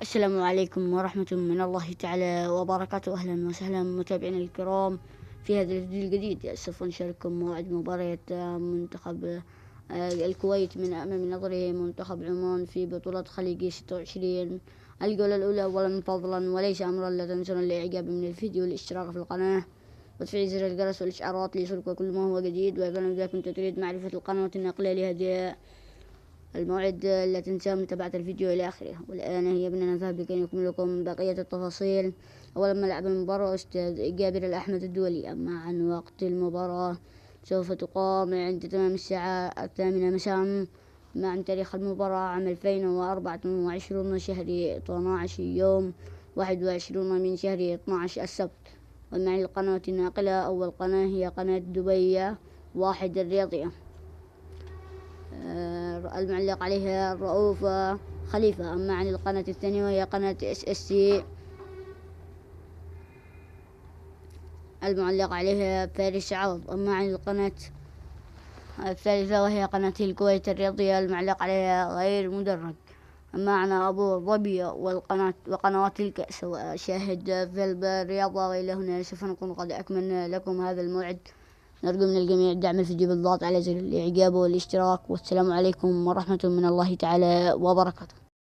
السلام عليكم ورحمة من الله تعالى وبركاته. أهلا وسهلا متابعينا الكرام في هذا الفيديو الجديد. سوف نشارككم موعد مباراة منتخب الكويت من أمام نظره منتخب عمان في بطولة خليجي 26. الجولة الأولى. أولا فضلا وليس أمرا، لا تنسون الإعجاب من الفيديو والاشتراك في القناة وتفعيل زر الجرس والإشعارات ليصلك كل ما هو جديد. وأيضا إذا كنت تريد معرفة القنوات الناقلة لهذه الموعد لا تنسى متابعة الفيديو إلى آخره. والآن هيا بنا نذهب لكي نكمل لكم بقية التفاصيل. أولا ملعب المباراة أستاذ جابر الأحمد الدولي. أما عن وقت المباراة سوف تقام عند تمام الساعة 8 مساء. مع عن تاريخ المباراة عام 2024 شهر 12 يوم 21 من شهر 12 السبت. ومع القنوات الناقلة أول قناة هي قناة دبي واحد الرياضية، المعلق عليها الرؤوف خليفة. أما عن القناة الثانية وهي قناة SSC المعلق عليها فارس عوض. أما عن القناة الثالثة وهي قناة الكويت الرياضية المعلق عليها غير مدرج. أما عن أبو ظبي وقنوات الكأس وشاهد في الرياضة. وإلى هنا سوف نكون قد أكملنا لكم هذا الموعد. نرجو من الجميع دعم الفيديو بالضغط على زر الإعجاب والاشتراك. والسلام عليكم ورحمة من الله تعالى وبركاته.